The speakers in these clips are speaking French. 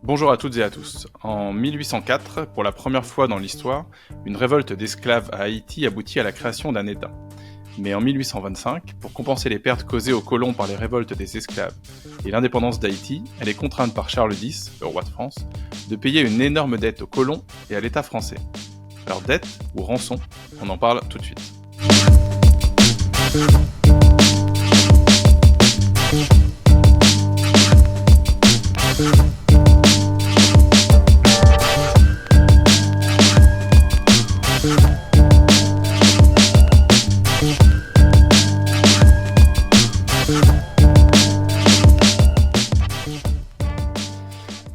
Bonjour à toutes et à tous. En 1804, pour la première fois dans l'histoire, une révolte d'esclaves à Haïti aboutit à la création d'un État. Mais en 1825, pour compenser les pertes causées aux colons par les révoltes des esclaves et l'indépendance d'Haïti, elle est contrainte par Charles X, le roi de France, de payer une énorme dette aux colons et à l'État français. Alors dette ou rançon, on en parle tout de suite.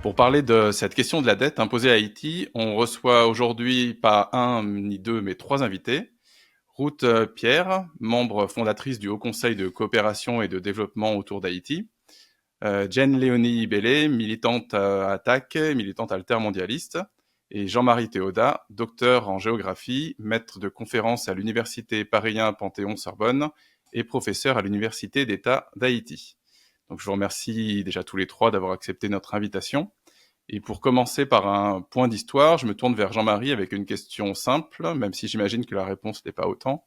Pour parler de cette question de la dette imposée à Haïti, on reçoit aujourd'hui pas un ni deux, mais trois invités. Ruth Pierre, membre fondatrice du Haut Conseil de coopération et de développement autour d'Haïti. Jen Léonie Bellé, militante à ATTAC, militante altermondialiste. Et Jean-Marie Théodat, docteur en géographie, maître de conférences à l'Université Paris 1 Panthéon-Sorbonne et professeur à l'Université d'État d'Haïti. Donc je vous remercie déjà tous les trois d'avoir accepté notre invitation. Et pour commencer par un point d'histoire, je me tourne vers Jean-Marie avec une question simple, même si j'imagine que la réponse n'est pas autant.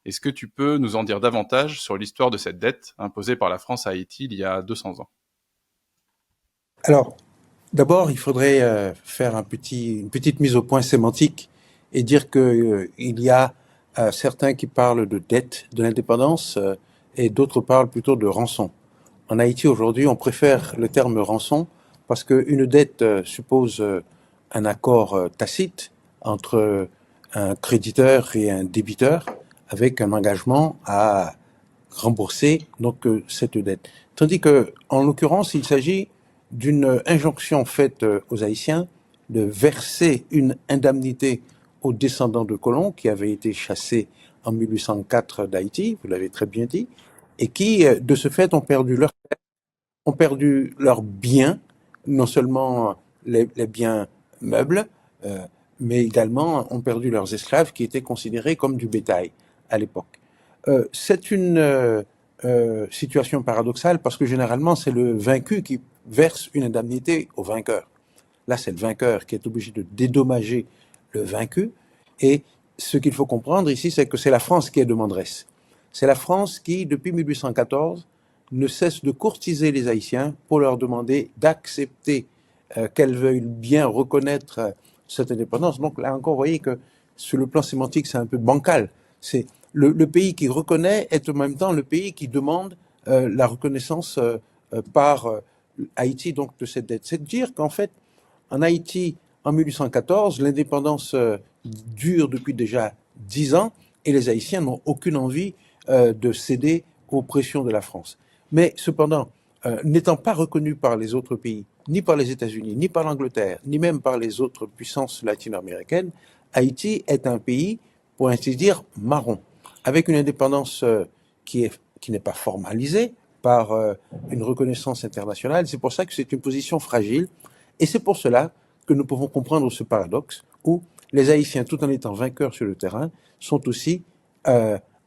Est-ce que tu peux nous en dire davantage sur l'histoire de cette dette imposée par la France à Haïti il y a 200 ans? Alors, d'abord, il faudrait faire une petite mise au point sémantique et dire que il y a certains qui parlent de dette de l'indépendance et d'autres parlent plutôt de rançon. En Haïti, aujourd'hui, on préfère le terme rançon parce qu'une dette suppose un accord tacite entre un créditeur et un débiteur avec un engagement à rembourser donc cette dette. Tandis que, en l'occurrence, il s'agit d'une injonction faite aux Haïtiens de verser une indemnité aux descendants de colons qui avaient été chassés en 1804 d'Haïti, vous l'avez très bien dit, et qui, de ce fait, ont perdu leurs biens, non seulement les biens meubles, mais également ont perdu leurs esclaves qui étaient considérés comme du bétail à l'époque. C'est une situation paradoxale parce que généralement c'est le vaincu qui verse une indemnité au vainqueur. Là, c'est le vainqueur qui est obligé de dédommager le vaincu. Et ce qu'il faut comprendre ici, c'est que c'est la France qui est demanderesse. C'est la France qui, depuis 1814, ne cesse de courtiser les Haïtiens pour leur demander d'accepter qu'elles veuillent bien reconnaître cette indépendance. Donc là encore, vous voyez que sur le plan sémantique, c'est un peu bancal. C'est le pays qui reconnaît est en même temps le pays qui demande la reconnaissance par Haïti donc de cette dette. C'est dire qu'en fait, en Haïti, en 1814, l'indépendance dure depuis déjà 10 ans et les Haïtiens n'ont aucune envie de céder aux pressions de la France. Mais cependant, n'étant pas reconnus par les autres pays, ni par les États-Unis, ni par l'Angleterre, ni même par les autres puissances latino-américaines, Haïti est un pays, pour ainsi dire, marron, avec une indépendance qui n'est pas formalisée par une reconnaissance internationale. C'est pour ça que c'est une position fragile. Et c'est pour cela que nous pouvons comprendre ce paradoxe où les Haïtiens, tout en étant vainqueurs sur le terrain, sont aussi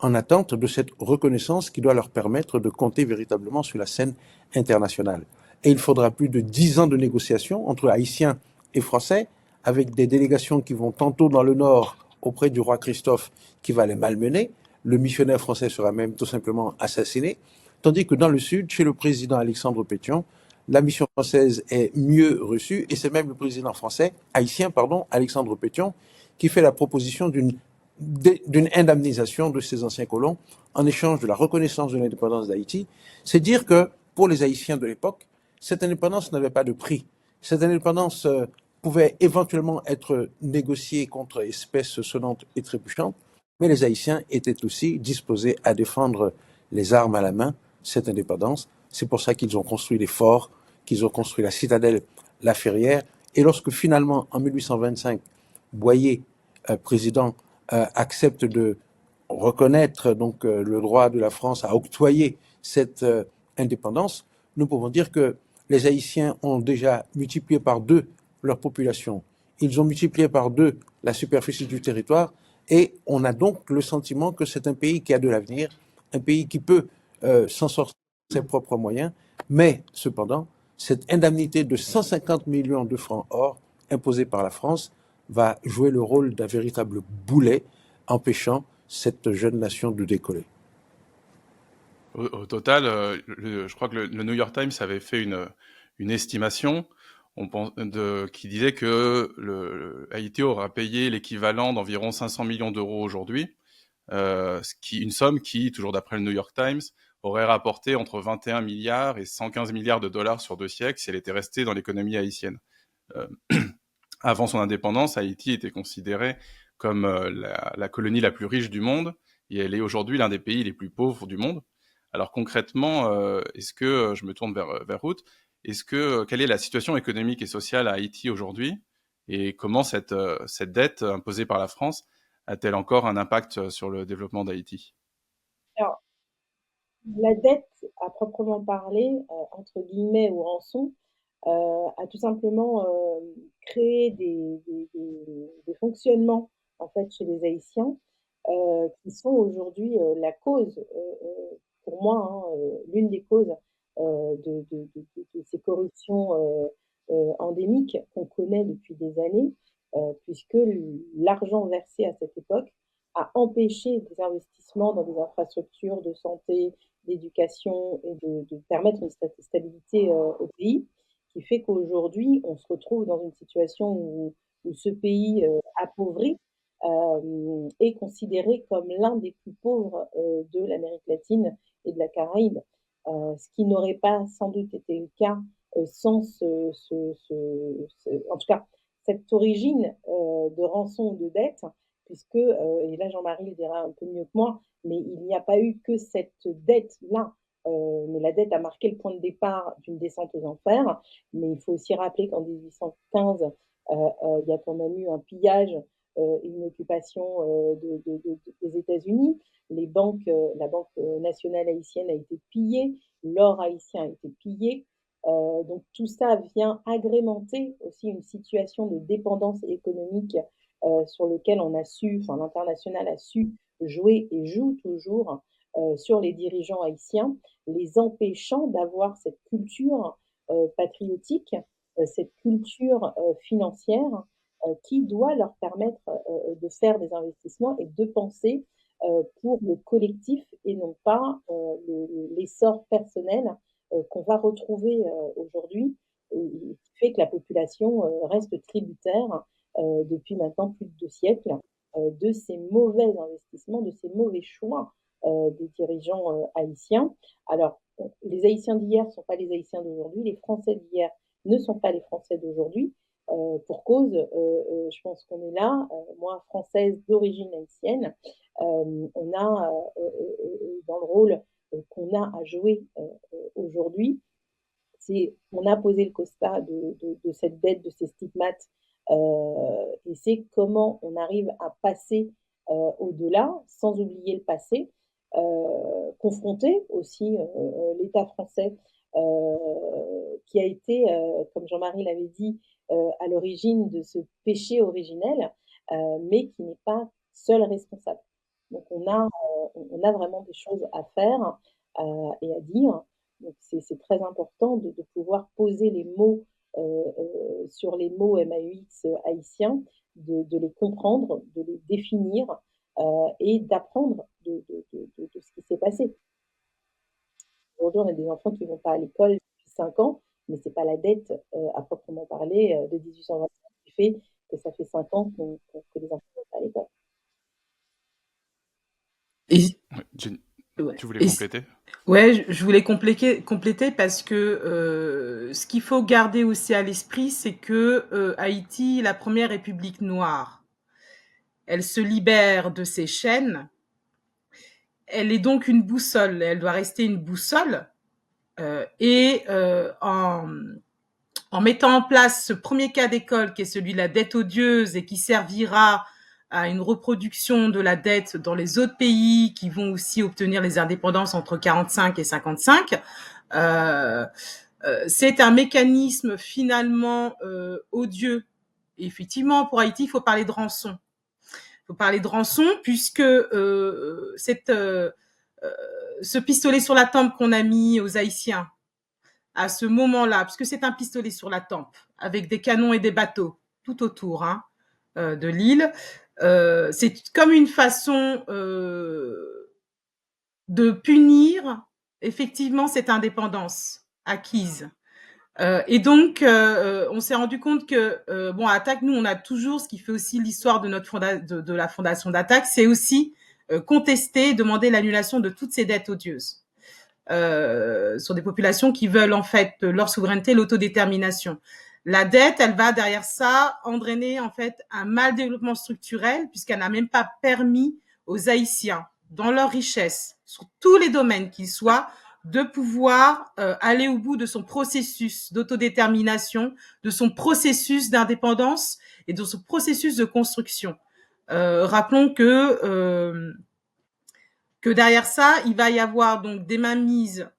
en attente de cette reconnaissance qui doit leur permettre de compter véritablement sur la scène internationale. Et il faudra plus de 10 ans de négociations entre Haïtiens et Français, avec des délégations qui vont tantôt dans le nord auprès du roi Christophe, qui va les malmener. Le missionnaire français sera même tout simplement assassiné. Tandis que dans le sud, chez le président Alexandre Pétion, la mission française est mieux reçue et c'est même le président français, haïtien, pardon, Alexandre Pétion, qui fait la proposition d'une indemnisation de ces anciens colons en échange de la reconnaissance de l'indépendance d'Haïti. C'est dire que pour les Haïtiens de l'époque, cette indépendance n'avait pas de prix. Cette indépendance pouvait éventuellement être négociée contre espèces sonnantes et trébuchantes, mais les Haïtiens étaient aussi disposés à défendre les armes à la main cette indépendance. C'est pour ça qu'ils ont construit les forts, qu'ils ont construit la citadelle, la Ferrière. Et lorsque finalement, en 1825, Boyer, président, accepte de reconnaître donc le droit de la France à octroyer cette indépendance, nous pouvons dire que les Haïtiens ont déjà multiplié par 2 leur population. Ils ont multiplié par 2 la superficie du territoire et on a donc le sentiment que c'est un pays qui a de l'avenir, un pays qui peut s'en sortir de ses propres moyens, mais cependant, cette indemnité de 150 millions de francs or imposée par la France va jouer le rôle d'un véritable boulet empêchant cette jeune nation de décoller. Au total, je crois que le New York Times avait fait une estimation qui disait que Haïti aura payé l'équivalent d'environ 500 millions d'euros aujourd'hui, une somme qui, toujours d'après le New York Times, aurait rapporté entre 21 milliards et 115 milliards de dollars sur 2 siècles si elle était restée dans l'économie haïtienne. Euh, Avant son indépendance, Haïti était considérée comme la colonie la plus riche du monde, et elle est aujourd'hui l'un des pays les plus pauvres du monde. Alors concrètement, est-ce que je me tourne vers Ruth, quelle est la situation économique et sociale à Haïti aujourd'hui, et comment cette dette imposée par la France a-t-elle encore un impact sur le développement d'Haïti? Alors, la dette, à proprement parler, entre guillemets, ou rançon, a tout simplement créé des fonctionnements en fait chez les Haïtiens qui sont aujourd'hui la cause, pour moi, hein, l'une des causes de ces corruptions endémiques qu'on connaît depuis des années, puisque l'argent versé à cette époque a empêché des investissements dans des infrastructures de santé, d'éducation et de permettre une stabilité au pays, qui fait qu'aujourd'hui, on se retrouve dans une situation où ce pays appauvri est considéré comme l'un des plus pauvres de l'Amérique latine et de la Caraïbe, ce qui n'aurait pas sans doute été le cas sans en tout cas, cette origine de rançon ou de dette, puisque, et là Jean-Marie le dira un peu mieux que moi, mais il n'y a pas eu que cette dette-là. Mais la dette a marqué le point de départ d'une descente aux enfers. Mais il faut aussi rappeler qu'en 1815, il y a quand même eu un pillage et une occupation des États-Unis. La Banque nationale haïtienne a été pillée, l'or haïtien a été pillé. Donc tout ça vient agrémenter aussi une situation de dépendance économique sur lequel l'international a su jouer et joue toujours sur les dirigeants haïtiens, les empêchant d'avoir cette culture patriotique, cette culture financière qui doit leur permettre de faire des investissements et de penser pour le collectif et non pas l'essor personnel qu'on va retrouver aujourd'hui, qui fait que la population reste tributaire depuis maintenant plus de 2 siècles de ces mauvais investissements, de ces mauvais choix des dirigeants haïtiens. Alors, les Haïtiens d'hier ne sont pas les Haïtiens d'aujourd'hui, les Français d'hier ne sont pas les Français d'aujourd'hui. Pour cause, je pense qu'on est là, moi française d'origine haïtienne, on a dans le rôle qu'on a à jouer aujourd'hui, on a posé le constat de cette dette, de ces stigmates, et c'est comment on arrive à passer au-delà, sans oublier le passé, confronter aussi l'État français, qui a été, comme Jean-Marie l'avait dit, à l'origine de ce péché originel, mais qui n'est pas seul responsable. Donc on a vraiment des choses à faire et à dire. Donc c'est très important de pouvoir poser les mots sur les mots MAUX haïtiens, de les comprendre, de les définir et d'apprendre de ce qui s'est passé. Aujourd'hui, on a des enfants qui ne vont pas à l'école depuis 5 ans, mais ce n'est pas la dette à proprement parler de 1825 qui fait que ça fait 5 ans que les enfants ne vont pas à l'école. Et, Tu voulais compléter? Ouais, je voulais compléter parce que ce qu'il faut garder aussi à l'esprit, c'est que Haïti est la première république noire. Elle se libère de ses chaînes. Elle est donc une boussole. Elle doit rester une boussole. En mettant en place ce premier cas d'école qui est celui de la dette odieuse et qui servira à une reproduction de la dette dans les autres pays qui vont aussi obtenir les indépendances entre 45 et 55, c'est un mécanisme finalement odieux. Et effectivement, pour Haïti, il faut parler de rançon. Il faut parler de rançon puisque ce pistolet sur la tempe qu'on a mis aux Haïtiens, à ce moment-là, parce que c'est un pistolet sur la tempe, avec des canons et des bateaux tout autour de l'île, c'est comme une façon de punir effectivement cette indépendance acquise. Et donc, on s'est rendu compte que, bon, à Attaque, nous, on a toujours, ce qui fait aussi l'histoire de de la fondation d'Attaque, c'est aussi contester, demander l'annulation de toutes ces dettes odieuses sur des populations qui veulent en fait leur souveraineté, l'autodétermination. La dette, elle va derrière ça entraîner en fait un mal développement structurel puisqu'elle n'a même pas permis aux Haïtiens, dans leur richesse, sur tous les domaines qu'ils soient, de pouvoir aller au bout de son processus d'autodétermination, de son processus d'indépendance et de son processus de construction. Rappelons que derrière ça, il va y avoir donc des mainmises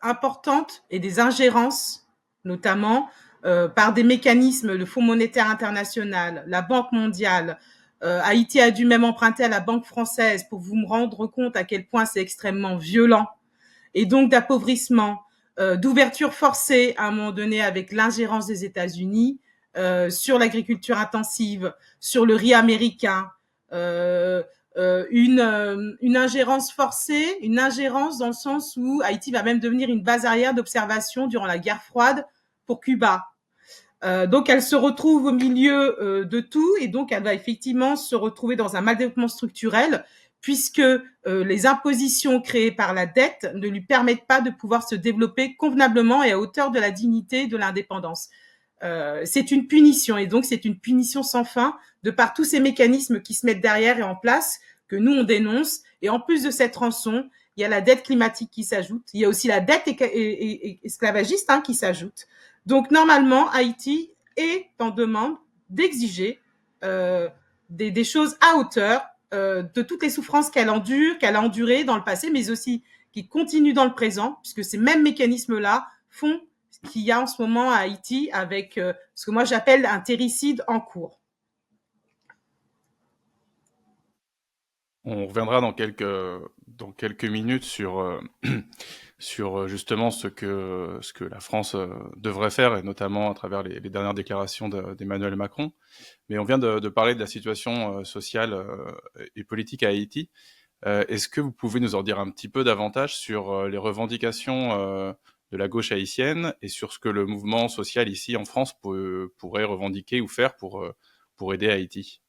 importantes et des ingérences, notamment par des mécanismes, le Fonds monétaire international, la Banque mondiale. Haïti a dû même emprunter à la Banque française pour vous rendre compte à quel point c'est extrêmement violent. Et donc d'appauvrissement, d'ouverture forcée à un moment donné avec l'ingérence des États-Unis sur l'agriculture intensive, sur le riz américain, une ingérence forcée, une ingérence dans le sens où Haïti va même devenir une base arrière d'observation durant la guerre froide pour Cuba. Donc elle se retrouve au milieu de tout et donc elle va effectivement se retrouver dans un mal développement structurel puisque les impositions créées par la dette ne lui permettent pas de pouvoir se développer convenablement et à hauteur de la dignité de l'indépendance. C'est une punition et donc c'est une punition sans fin de par tous ces mécanismes qui se mettent derrière et en place que nous on dénonce et en plus de cette rançon, il y a la dette climatique qui s'ajoute, il y a aussi la dette esclavagiste qui s'ajoute. Donc normalement Haïti est en demande d'exiger des choses à hauteur de toutes les souffrances qu'elle endure, qu'elle a endurées dans le passé, mais aussi qui continuent dans le présent, puisque ces mêmes mécanismes-là font ce qu'il y a en ce moment à Haïti avec ce que moi j'appelle un terricide en cours. On reviendra dans quelques minutes sur, sur justement ce que la France devrait faire, et notamment à travers les dernières déclarations d'Emmanuel Macron. Mais on vient de parler de la situation sociale et politique à Haïti. Est-ce que vous pouvez nous en dire un petit peu davantage sur les revendications de la gauche haïtienne et sur ce que le mouvement social ici en France pourrait revendiquer ou faire pour aider Haïti?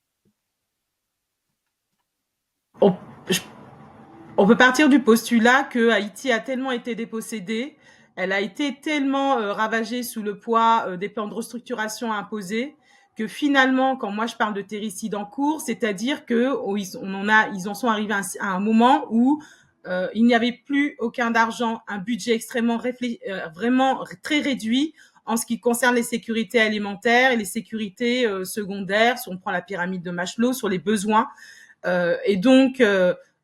On peut partir du postulat que Haïti a tellement été dépossédée, elle a été tellement ravagée sous le poids des plans de restructuration imposés, que finalement, quand moi je parle de terricide en cours, c'est-à-dire que ils en sont arrivés à un moment où il n'y avait plus aucun d'argent, un budget extrêmement vraiment très réduit en ce qui concerne les sécurités alimentaires et les sécurités secondaires, si on prend la pyramide de Maslow, sur les besoins. Et donc,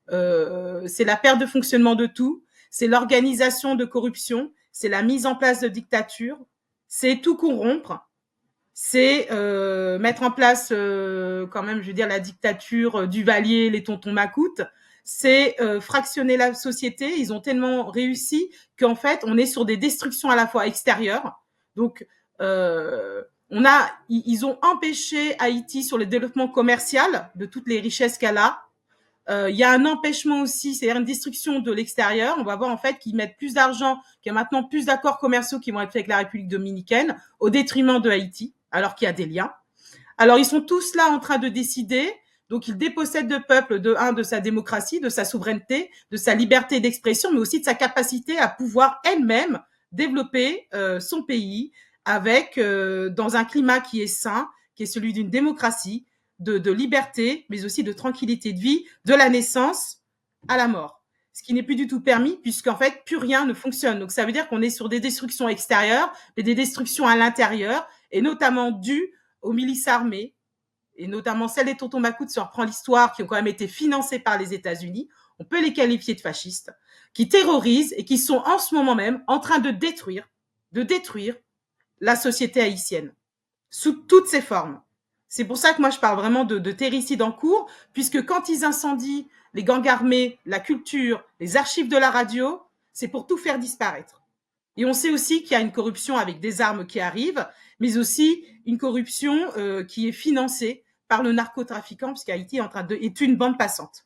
c'est la perte de fonctionnement de tout, c'est l'organisation de corruption, c'est la mise en place de dictature, c'est tout corrompre, c'est mettre en place quand même, je veux dire, la dictature Duvalier, les tontons Macoute, c'est fractionner la société. Ils ont tellement réussi qu'en fait, on est sur des destructions à la fois extérieures. Donc, ils ont empêché Haïti sur le développement commercial de toutes les richesses qu'elle a. Il y a un empêchement aussi, c'est-à-dire une destruction de l'extérieur. On va voir en fait qu'ils mettent plus d'argent, qu'il y a maintenant plus d'accords commerciaux qui vont être faits avec la République dominicaine au détriment de Haïti, alors qu'il y a des liens. Alors ils sont tous là en train de décider. Donc ils dépossèdent le peuple de sa démocratie, de sa souveraineté, de sa liberté d'expression, mais aussi de sa capacité à pouvoir elle-même développer son pays avec dans un climat qui est sain, qui est celui d'une démocratie, de liberté, mais aussi de tranquillité de vie, de la naissance à la mort. Ce qui n'est plus du tout permis, puisqu'en fait, plus rien ne fonctionne. Donc ça veut dire qu'on est sur des destructions extérieures, mais des destructions à l'intérieur, et notamment dues aux milices armées, et notamment celles des tontons Macoute, si on reprend l'histoire, qui ont quand même été financées par les États-Unis, on peut les qualifier de fascistes, qui terrorisent et qui sont en ce moment même en train de détruire la société haïtienne, sous toutes ses formes. C'est pour ça que moi je parle vraiment de terricide en cours, puisque quand ils incendient les gangs armés, la culture, les archives de la radio, c'est pour tout faire disparaître. Et on sait aussi qu'il y a une corruption avec des armes qui arrivent, mais aussi une corruption qui est financée par le narcotrafiquant, parce qu'Haïti est une bande passante.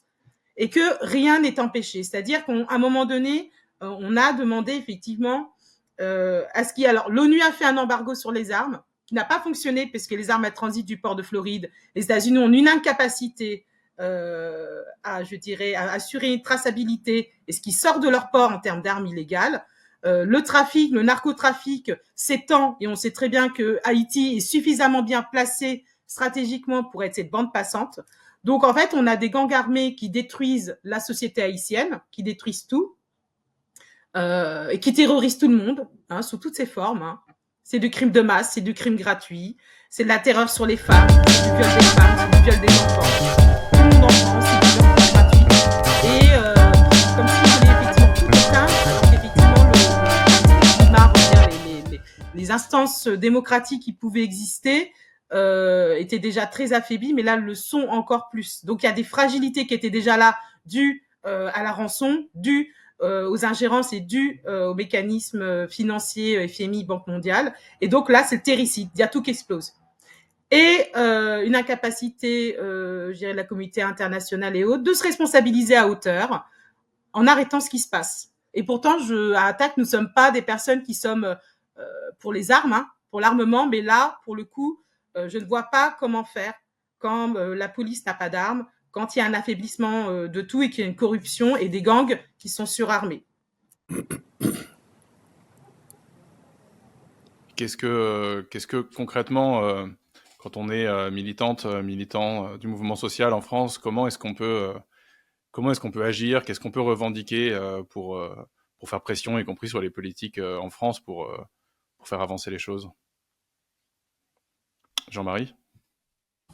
Et que rien n'est empêché. C'est-à-dire qu'à un moment donné, on a demandé effectivement à ce qu'il y ait... Alors, l'ONU a fait un embargo sur les armes, qui n'a pas fonctionné, parce que les armes elles transitent du port de Floride. Les États-Unis ont une incapacité je dirais, à assurer une traçabilité et ce qui sort de leur port en termes d'armes illégales. Le trafic, le narcotrafic s'étend et on sait très bien que Haïti est suffisamment bien placé stratégiquement pour être cette bande passante. Donc en fait, on a des gangs armés qui détruisent la société haïtienne, qui détruisent tout et qui terrorisent tout le monde sous toutes ses formes. C'est du crime de masse, c'est du crime gratuit, c'est de la terreur sur les femmes, c'est du viol des femmes, c'est du viol des enfants. Tout le monde en France, c'est du viol gratuit. Et comme si on voulait effectivement tout éteindre, alors qu'effectivement les instances démocratiques qui pouvaient exister étaient déjà très affaiblies, mais là le sont encore plus. Donc il y a des fragilités qui étaient déjà là, dues à la rançon, dues aux ingérences et dues aux mécanismes financiers, FMI, Banque mondiale. Et donc là, c'est le terricide, il y a tout qui explose. Et une incapacité, je dirais, de la communauté internationale et autres, de se responsabiliser à hauteur en arrêtant ce qui se passe. Et pourtant, à Attaque, nous ne sommes pas des personnes qui sommes pour les armes, pour l'armement, mais là, pour le coup, je ne vois pas comment faire quand la police n'a pas d'armes, quand il y a un affaiblissement de tout et qu'il y a une corruption et des gangs qui sont surarmés. Qu'est-ce que concrètement, quand on est militant du mouvement social en France, comment est-ce qu'on peut agir? Qu'est-ce qu'on peut revendiquer pour faire pression, y compris sur les politiques en France, pour faire avancer les choses? Jean-Marie?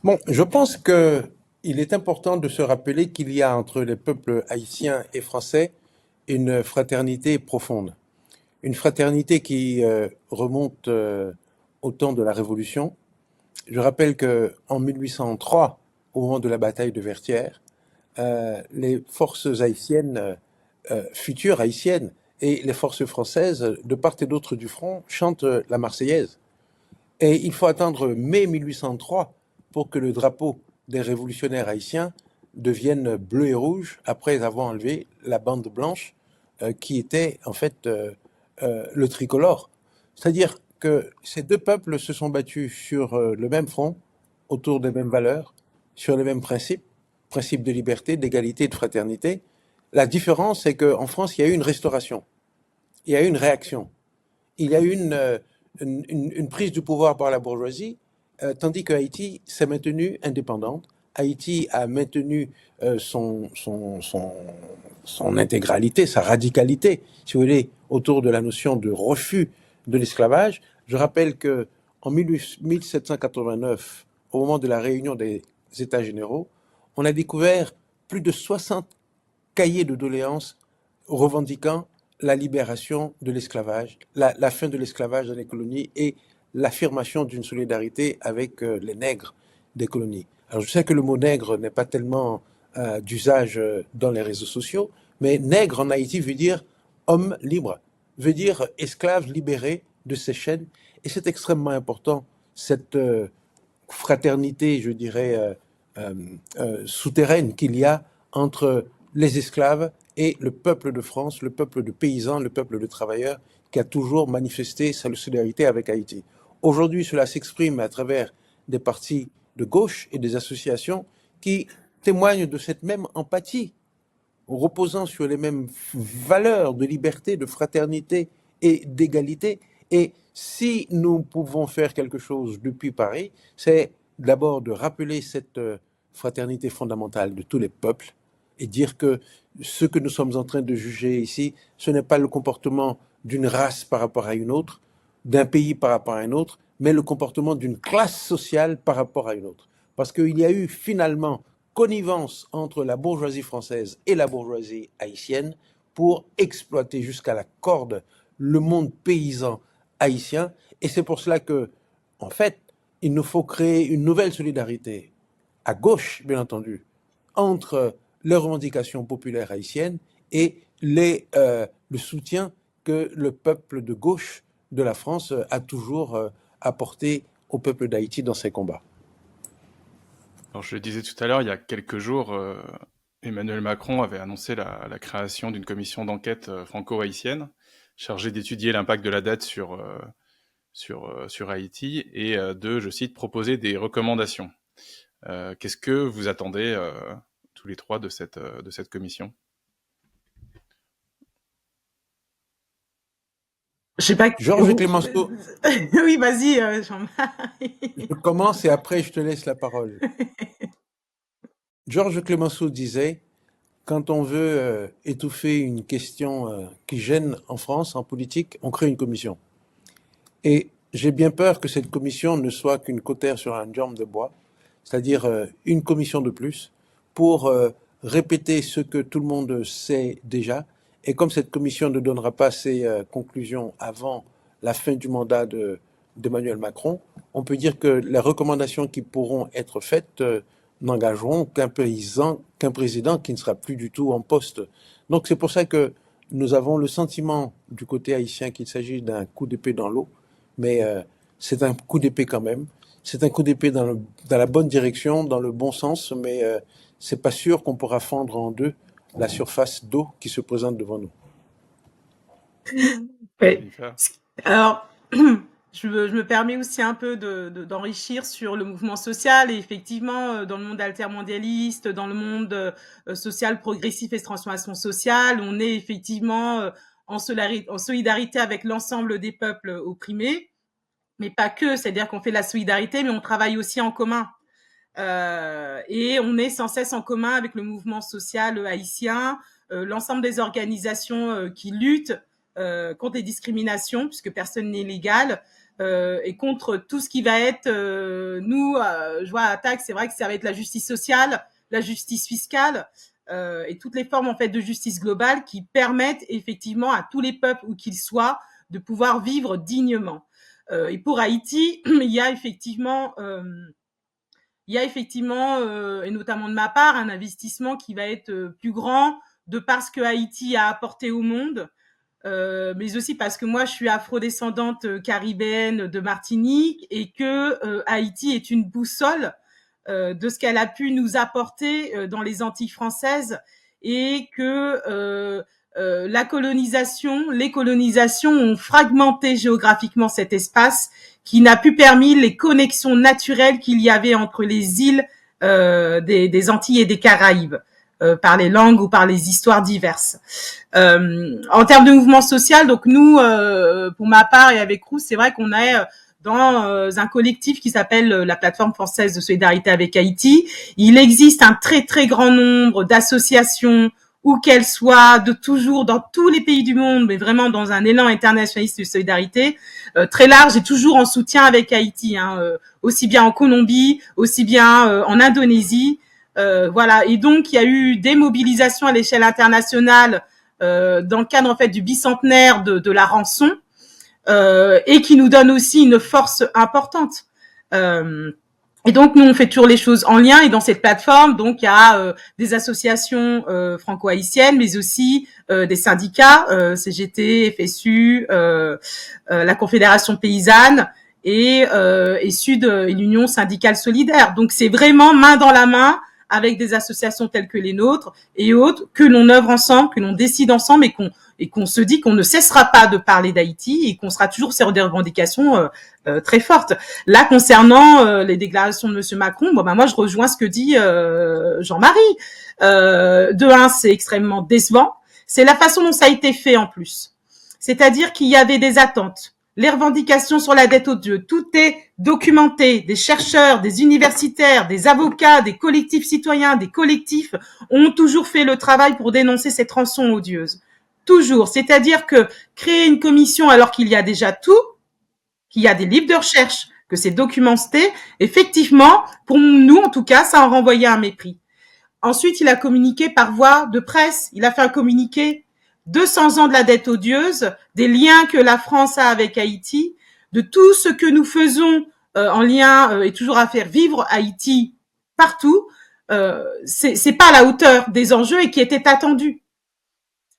Bon, je pense qu'il est important de se rappeler qu'il y a entre les peuples haïtiens et français une fraternité profonde. Une fraternité qui remonte au temps de la Révolution. Je rappelle qu'en 1803, au moment de la bataille de Vertières, les forces haïtiennes, futures haïtiennes, et les forces françaises, de part et d'autre du front, chantent la Marseillaise. Et il faut attendre mai 1803 pour que le drapeau des révolutionnaires haïtiens devienne bleu et rouge, après avoir enlevé la bande blanche qui était en fait le tricolore. C'est-à-dire que ces deux peuples se sont battus sur le même front, autour des mêmes valeurs, sur les mêmes principes de liberté, d'égalité et de fraternité. La différence, c'est qu'en France, il y a eu une restauration, il y a eu une réaction, il y a eu une prise du pouvoir par la bourgeoisie, tandis que Haïti s'est maintenue indépendante. Haïti a maintenu son intégralité, sa radicalité, si vous voulez, autour de la notion de refus de l'esclavage. Je rappelle que en 1789, au moment de la réunion des États généraux, on a découvert plus de 60 cahiers de doléances revendiquant la libération de l'esclavage, la fin de l'esclavage dans les colonies et l'affirmation d'une solidarité avec les nègres des colonies. Alors je sais que le mot nègre n'est pas tellement d'usage dans les réseaux sociaux, mais nègre en Haïti veut dire homme libre, veut dire esclave libéré de ses chaînes, et c'est extrêmement important, cette fraternité, je dirais, souterraine qu'il y a entre les esclaves et le peuple de France, le peuple de paysans, le peuple de travailleurs, qui a toujours manifesté sa solidarité avec Haïti. Aujourd'hui, cela s'exprime à travers des partis de gauche et des associations qui témoignent de cette même empathie, reposant sur les mêmes valeurs de liberté, de fraternité et d'égalité. Et si nous pouvons faire quelque chose depuis Paris, c'est d'abord de rappeler cette fraternité fondamentale de tous les peuples et dire que ce que nous sommes en train de juger ici, ce n'est pas le comportement d'une race par rapport à une autre, d'un pays par rapport à un autre, mais le comportement d'une classe sociale par rapport à une autre. Parce qu'il y a eu finalement connivence entre la bourgeoisie française et la bourgeoisie haïtienne pour exploiter jusqu'à la corde le monde paysan haïtien. Et c'est pour cela que, en fait, il nous faut créer une nouvelle solidarité, à gauche, bien entendu, entre les revendications populaires haïtiennes et le soutien que le peuple de gauche de la France a toujours apporté au peuple d'Haïti dans ses combats. Alors, je le disais tout à l'heure, il y a quelques jours, Emmanuel Macron avait annoncé la création d'une commission d'enquête franco-haïtienne chargée d'étudier l'impact de la dette sur Haïti et de, je cite, proposer des recommandations. Qu'est-ce que vous attendez tous les trois de cette commission? Je sais pas. Georges Clemenceau, Oui, vas-y, Jean-Marie. je commence et après je te laisse la parole. Georges Clemenceau disait, quand on veut étouffer une question qui gêne en France, en politique, on crée une commission. Et j'ai bien peur que cette commission ne soit qu'une cautère sur un jambe de bois, c'est-à-dire une commission de plus pour répéter ce que tout le monde sait déjà. Et comme cette commission ne donnera pas ses conclusions avant la fin du mandat d'Emmanuel Macron, on peut dire que les recommandations qui pourront être faites n'engageront qu'un président qui ne sera plus du tout en poste. Donc c'est pour ça que nous avons le sentiment du côté haïtien qu'il s'agit d'un coup d'épée dans l'eau, mais c'est un coup d'épée quand même. C'est un coup d'épée dans la bonne direction, dans le bon sens, mais c'est pas sûr qu'on pourra fendre en deux la surface d'eau qui se présente devant nous. Ouais. Alors, je me permets aussi un peu d'enrichir sur le mouvement social et effectivement, dans le monde altermondialiste, dans le monde social progressif et transformation sociale, on est effectivement en solidarité avec l'ensemble des peuples opprimés, mais pas que, c'est-à-dire qu'on fait de la solidarité, mais on travaille aussi en commun. Et on est sans cesse en commun avec le mouvement social haïtien, l'ensemble des organisations qui luttent contre les discriminations, puisque personne n'est légal, et contre tout ce qui va être, je vois à TAC, c'est vrai que ça va être la justice sociale, la justice fiscale, et toutes les formes en fait de justice globale qui permettent effectivement à tous les peuples où qu'ils soient de pouvoir vivre dignement. Et pour Haïti, il y a effectivement, et notamment de ma part, un investissement qui va être plus grand de par ce que Haïti a apporté au monde, mais aussi parce que moi, je suis afrodescendante caribéenne de Martinique et que Haïti est une boussole de ce qu'elle a pu nous apporter dans les Antilles françaises et que les colonisations ont fragmenté géographiquement cet espace qui n'a plus permis les connexions naturelles qu'il y avait entre les îles des Antilles et des Caraïbes, par les langues ou par les histoires diverses. En termes de mouvement social, donc nous, pour ma part et avec Crous, c'est vrai qu'on est dans un collectif qui s'appelle la Plateforme française de solidarité avec Haïti. Il existe un très très grand nombre d'associations, où qu'elles soient, de toujours dans tous les pays du monde, mais vraiment dans un élan internationaliste de solidarité très large et toujours en soutien avec Haïti, aussi bien en Colombie, aussi bien en Indonésie. Voilà. Et donc, il y a eu des mobilisations à l'échelle internationale dans le cadre en fait du bicentenaire de la rançon et qui nous donne aussi une force importante. Et donc, nous, on fait toujours les choses en lien. Et dans cette plateforme, donc, il y a des associations franco-haïtiennes, mais aussi des syndicats, CGT, FSU, la Confédération paysanne et Sud et l'Union syndicale solidaire. Donc, c'est vraiment main dans la main avec des associations telles que les nôtres et autres, que l'on œuvre ensemble, que l'on décide ensemble et qu'on se dit qu'on ne cessera pas de parler d'Haïti et qu'on sera toujours sur des revendications très fortes. Là, concernant les déclarations de Monsieur Macron, moi, je rejoins ce que dit Jean-Marie. De un, c'est extrêmement décevant. C'est la façon dont ça a été fait en plus. C'est-à-dire qu'il y avait des attentes. Les revendications sur la dette aux dieux, tout est documenté. Des chercheurs, des universitaires, des avocats, des collectifs citoyens, des collectifs ont toujours fait le travail pour dénoncer cette rançon odieuse. Toujours. C'est-à-dire que créer une commission alors qu'il y a déjà tout, qu'il y a des livres de recherche, que c'est documenté, effectivement, pour nous en tout cas, ça en renvoyait un mépris. Ensuite, il a communiqué par voie de presse. Il a fait un communiqué 200 ans de la dette odieuse, des liens que la France a avec Haïti, de tout ce que nous faisons en lien et toujours à faire vivre Haïti partout. C'est pas à la hauteur des enjeux et qui était attendu.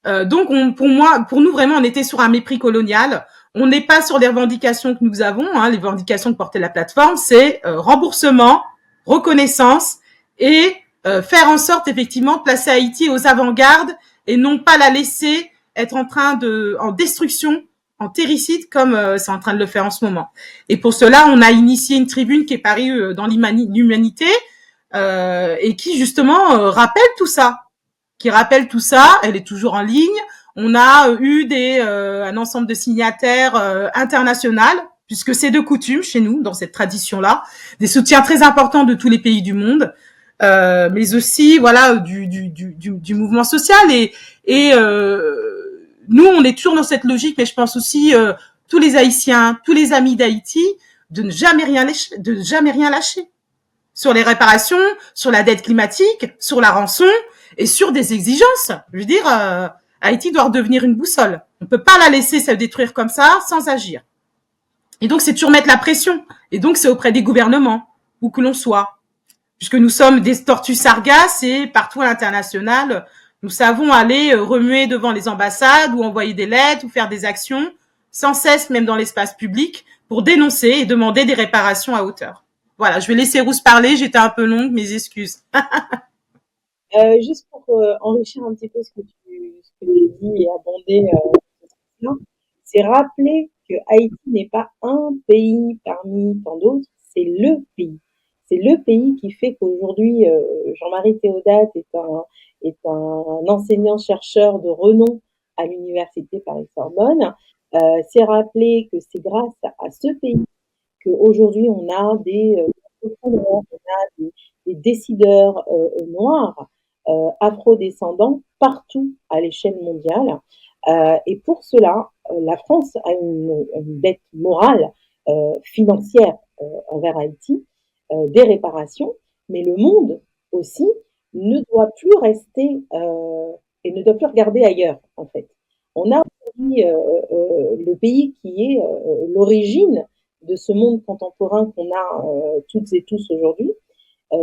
Donc, pour nous, vraiment, on était sur un mépris colonial. On n'est pas sur les revendications que nous avons. Les revendications que portait la plateforme, c'est remboursement, reconnaissance et faire en sorte, effectivement, de placer Haïti aux avant-gardes et non pas la laisser être en destruction, en terricide, comme c'est en train de le faire en ce moment. Et pour cela, on a initié une tribune qui est parue dans l'Humanité et qui, justement, rappelle tout ça. Elle est toujours en ligne. On a eu un ensemble de signataires internationaux, puisque c'est de coutume chez nous, dans cette tradition-là, des soutiens très importants de tous les pays du monde, mais aussi voilà du mouvement social. Et nous, on est toujours dans cette logique, mais je pense aussi tous les Haïtiens, tous les amis d'Haïti, de ne jamais rien lâcher sur les réparations, sur la dette climatique, sur la rançon et sur des exigences. Je veux dire, Haïti doit redevenir une boussole. On ne peut pas la laisser se détruire comme ça sans agir. Et donc, c'est toujours mettre la pression. Et donc, c'est auprès des gouvernements, où que l'on soit. Puisque nous sommes des tortues sargasses et partout à l'international, nous savons aller remuer devant les ambassades ou envoyer des lettres ou faire des actions sans cesse, même dans l'espace public, pour dénoncer et demander des réparations à hauteur. Voilà, je vais laisser Rousse parler, j'étais un peu longue, mes excuses. Juste pour enrichir un petit peu ce que tu dis et abonder, c'est rappeler que Haïti n'est pas un pays parmi tant d'autres, c'est le pays. C'est le pays qui fait qu'aujourd'hui, Jean-Marie Théodat est un enseignant-chercheur de renom à l'université Paris-Sorbonne. C'est rappeler que c'est grâce à ce pays qu'aujourd'hui on a on a des décideurs noirs, afro-descendants partout à l'échelle mondiale. Et pour cela, la France a une dette morale, financière envers Haïti, des réparations, mais le monde aussi ne doit plus rester et ne doit plus regarder ailleurs, en fait. On a aujourd'hui le pays qui est l'origine de ce monde contemporain qu'on a toutes et tous aujourd'hui.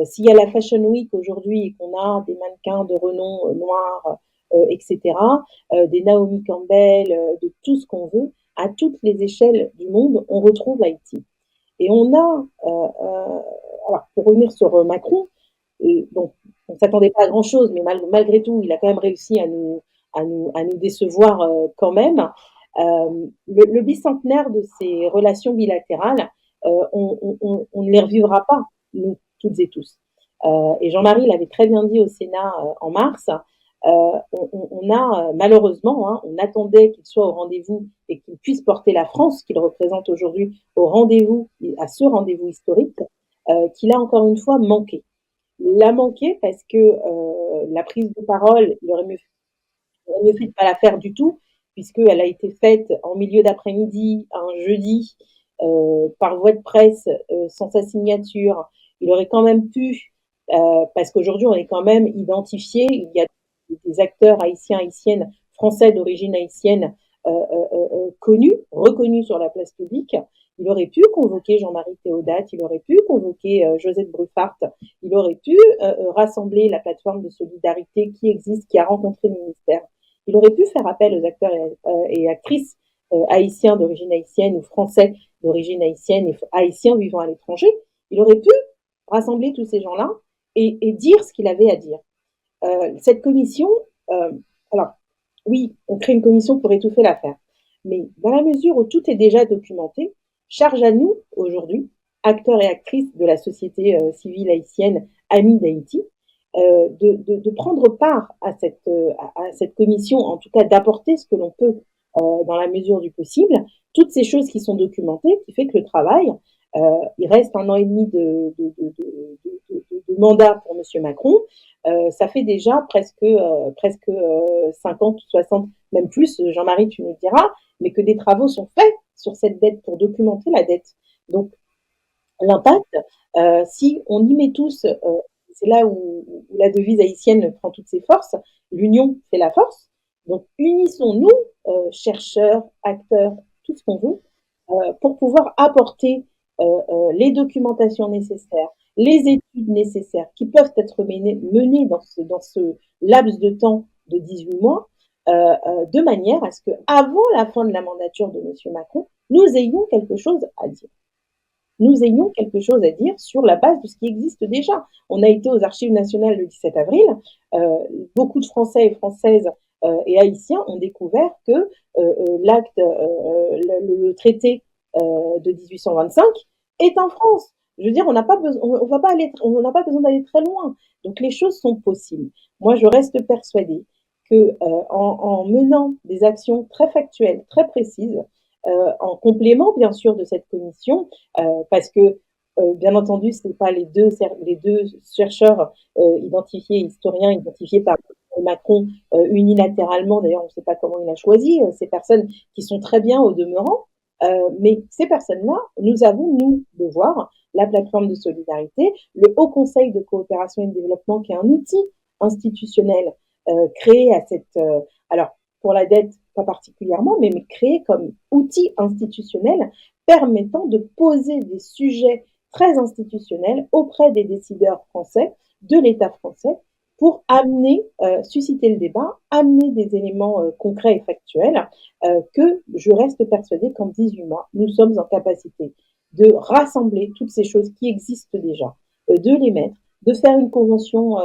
S'il y a la Fashion Week aujourd'hui et qu'on a des mannequins de renom noirs, etc., des Naomi Campbell, de tout ce qu'on veut, à toutes les échelles du monde, on retrouve Haïti. Et on a, alors pour revenir sur Macron, donc on ne s'attendait pas à grand-chose, mais malgré tout, il a quand même réussi à nous décevoir quand même. Le bicentenaire de ces relations bilatérales, on ne les revivra pas, nous, toutes et tous. Et Jean-Marie l'avait très bien dit au Sénat en mars. On a malheureusement, on attendait qu'il soit au rendez-vous et qu'il puisse porter la France qu'il représente aujourd'hui au rendez-vous, à ce rendez-vous historique, qu'il a encore une fois manqué. Il l'a manqué parce que la prise de parole, il aurait mieux fait de ne pas la faire du tout, puisqu'elle a été faite en milieu d'après-midi, un jeudi, par voie de presse, sans sa signature. Il aurait quand même pu, parce qu'aujourd'hui on est quand même identifié, il y a des acteurs haïtiens, haïtiennes, français d'origine haïtienne, connus, reconnus sur la place publique. Il aurait pu convoquer Jean-Marie Théodat, il aurait pu convoquer Josette Bruffart, il aurait pu rassembler la plateforme de solidarité qui existe, qui a rencontré le ministère. Il aurait pu faire appel aux acteurs et actrices haïtiens d'origine haïtienne ou français d'origine haïtienne et haïtiens vivant à l'étranger. Il aurait pu rassembler tous ces gens-là et dire ce qu'il avait à dire. Cette commission, alors oui, on crée une commission pour étouffer l'affaire, mais dans la mesure où tout est déjà documenté, charge à nous, aujourd'hui, acteurs et actrices de la société civile haïtienne, amis d'Haïti, de prendre part à cette commission, en tout cas d'apporter ce que l'on peut dans la mesure du possible, toutes ces choses qui sont documentées, qui fait que le travail, il reste 1 an et demi de mandat pour M. Macron, ça fait déjà presque 50, 60, même plus, Jean-Marie, tu nous diras, mais que des travaux sont faits sur cette dette pour documenter la dette. Donc, l'impact, si on y met tous, c'est là où la devise haïtienne prend toutes ses forces, l'union fait la force. Donc, unissons-nous, chercheurs, acteurs, tout ce qu'on veut, pour pouvoir apporter les documentations nécessaires, les études nécessaires qui peuvent être menées dans ce laps de temps de 18 mois de manière à ce qu'avant la fin de la mandature de M. Macron, nous ayons quelque chose à dire. Nous ayons quelque chose à dire sur la base de ce qui existe déjà. On a été aux Archives nationales le 17 avril. Beaucoup de Français et Françaises et Haïtiens ont découvert que l'acte, le traité de 1825 est en France. Je veux dire, on n'a pas besoin, on va pas aller, on n'a pas besoin d'aller très loin. Donc les choses sont possibles. Moi, je reste persuadée que en menant des actions très factuelles, très précises, en complément bien sûr de cette commission, parce que bien entendu, ce n'est pas les deux chercheurs identifiés, historiens identifiés par Macron unilatéralement. D'ailleurs, on ne sait pas comment il a choisi ces personnes qui sont très bien au demeurant. Mais ces personnes-là, nous avons, nous, devoir, la plateforme de solidarité, le Haut Conseil de coopération et de développement, qui est un outil institutionnel créé à cette... alors, pour la dette, pas particulièrement, mais créé comme outil institutionnel permettant de poser des sujets très institutionnels auprès des décideurs français, de l'État français, pour amener, susciter le débat, amener des éléments concrets et factuels que je reste persuadée qu'en 18 mois, nous sommes en capacité de rassembler toutes ces choses qui existent déjà, de les mettre, de faire une convention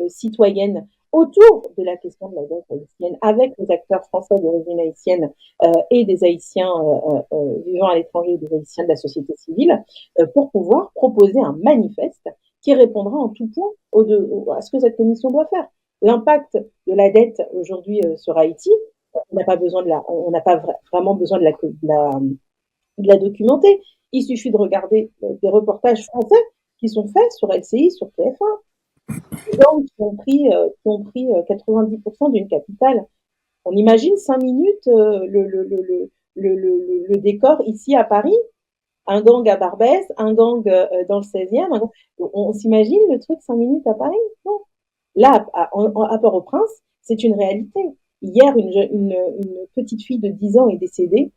citoyenne autour de la question de la dette haïtienne, avec les acteurs français d'origine haïtienne et des Haïtiens vivant à l'étranger, des Haïtiens de la société civile, pour pouvoir proposer un manifeste qui répondra en tout point à ce que cette commission doit faire. L'impact de la dette aujourd'hui sur Haïti, on n'a pas besoin on n'a pas vraiment besoin de la documenter. Il suffit de regarder des reportages français qui sont faits sur LCI, sur TF1. Les gens qui ont pris 90% d'une capitale. On imagine 5 minutes le décor ici à Paris, un gang à Barbès, un gang dans le 16e. On s'imagine le truc 5 minutes à Paris? Non. Là, à Port-au-Prince, c'est une réalité. Hier, une petite fille de 10 ans est décédée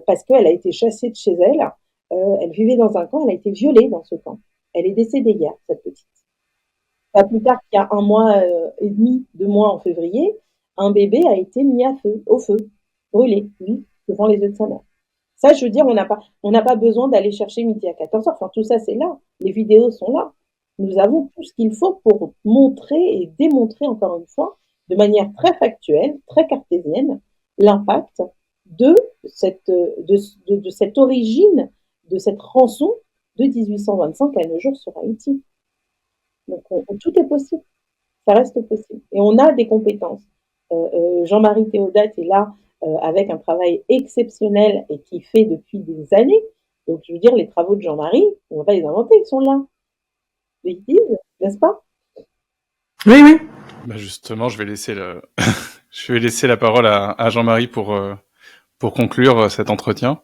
parce qu'elle a été chassée de chez elle. Elle vivait dans un camp, elle a été violée dans ce camp. Elle est décédée hier, cette petite. Pas plus tard qu'il y a 1 mois et demi, 2 mois en février, un bébé a été mis au feu, brûlé, lui, devant les yeux de sa mère. Ça, je veux dire, on n'a pas besoin d'aller chercher midi à 14h. Enfin, tout ça, c'est là. Les vidéos sont là. Nous avons tout ce qu'il faut pour montrer et démontrer, encore une fois, de manière très factuelle, très cartésienne, l'impact de cette origine, de cette rançon de 1825 à nos jours sur Haïti. Donc, tout est possible. Ça reste possible. Et on a des compétences. Jean-Marie Théodate est là avec un travail exceptionnel et qui fait depuis des années. Donc, je veux dire, les travaux de Jean-Marie, on ne va pas les inventer, ils sont là. Ils disent, n'est-ce pas? Oui, oui. Bah justement, je vais laisser la parole à Jean-Marie pour conclure cet entretien.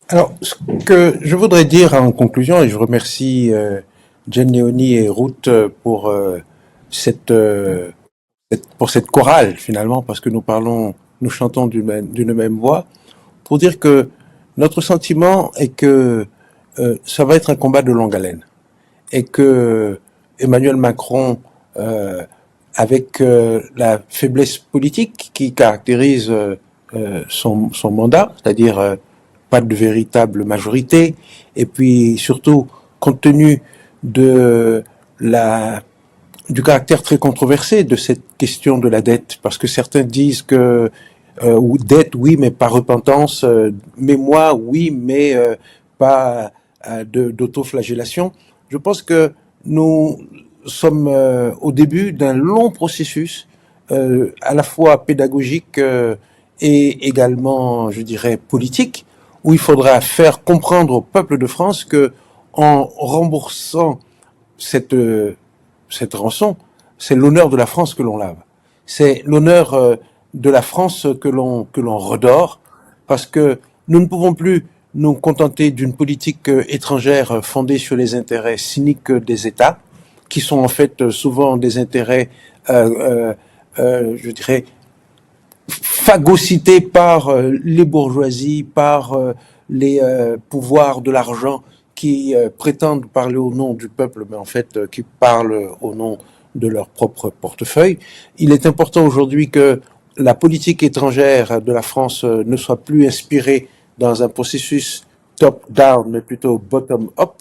Alors, ce que je voudrais dire en conclusion, et je remercie Jen Léonie et Ruth pour cette chorale finalement, parce que nous chantons d'une même voix, pour dire que notre sentiment est que ça va être un combat de longue haleine, et que Emmanuel Macron, avec la faiblesse politique qui caractérise son mandat, c'est-à-dire pas de véritable majorité, et puis surtout compte tenu du caractère très controversé de cette question de la dette, parce que certains disent que dette oui mais pas repentance, mémoire oui mais pas d'autoflagellation. Je pense que nous sommes au début d'un long processus à la fois pédagogique et également, je dirais, politique, où il faudra faire comprendre au peuple de France que en remboursant cette rançon, c'est l'honneur de la France que l'on lave. C'est l'honneur de la France que l'on redore, parce que nous ne pouvons plus nous contenter d'une politique étrangère fondée sur les intérêts cyniques des États, qui sont en fait souvent des intérêts, je dirais, phagocytés par les bourgeoisies, par les pouvoirs de l'argent qui prétendent parler au nom du peuple, mais en fait qui parlent au nom de leur propre portefeuille. Il est important aujourd'hui que la politique étrangère de la France ne soit plus inspirée dans un processus top-down, mais plutôt bottom-up,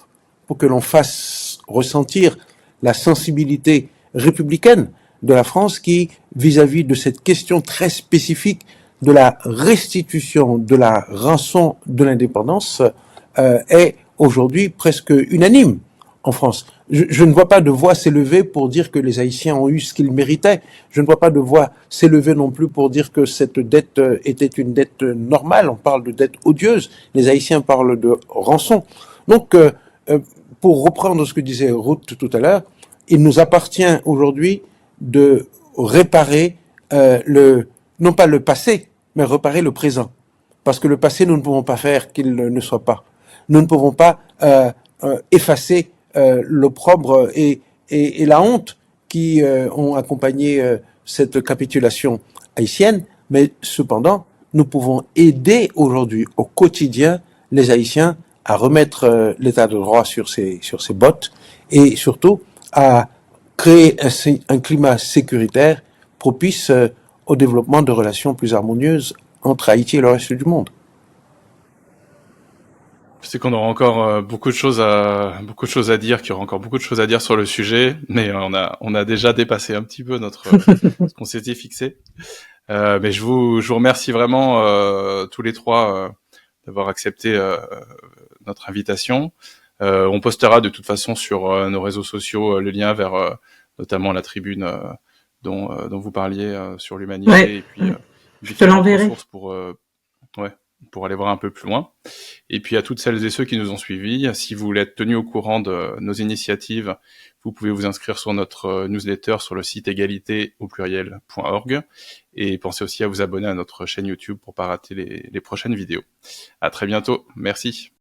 pour que l'on fasse ressentir la sensibilité républicaine de la France qui, vis-à-vis de cette question très spécifique de la restitution de la rançon de l'indépendance, est aujourd'hui presque unanime en France. Je ne vois pas de voix s'élever pour dire que les Haïtiens ont eu ce qu'ils méritaient. Je ne vois pas de voix s'élever non plus pour dire que cette dette était une dette normale. On parle de dette odieuse. Les Haïtiens parlent de rançon. Donc, pour reprendre ce que disait Ruth tout à l'heure, il nous appartient aujourd'hui de réparer non pas le passé, mais réparer le présent. Parce que le passé, nous ne pouvons pas faire qu'il ne soit pas. Nous ne pouvons pas effacer l'opprobre et la honte qui ont accompagné cette capitulation haïtienne, mais cependant, nous pouvons aider aujourd'hui au quotidien les Haïtiens à remettre l'état de droit sur ses bottes et surtout à créer un climat sécuritaire propice au développement de relations plus harmonieuses entre Haïti et le reste du monde. Je sais qu'on aura encore beaucoup de choses à dire, qu'il y aura encore beaucoup de choses à dire sur le sujet, mais on a déjà dépassé un petit peu ce qu'on s'était fixé. Mais je vous remercie vraiment tous les trois d'avoir accepté notre invitation. On postera de toute façon sur nos réseaux sociaux le lien vers notamment la tribune dont vous parliez sur l'humanité, Ouais, et puis je te l'enverrai. ressources pour aller voir un peu plus loin. Et puis à toutes celles et ceux qui nous ont suivis, si vous voulez être tenus au courant de nos initiatives, vous pouvez vous inscrire sur notre newsletter sur le site égalité.org, et pensez aussi à vous abonner à notre chaîne YouTube pour pas rater les prochaines vidéos. À très bientôt. Merci.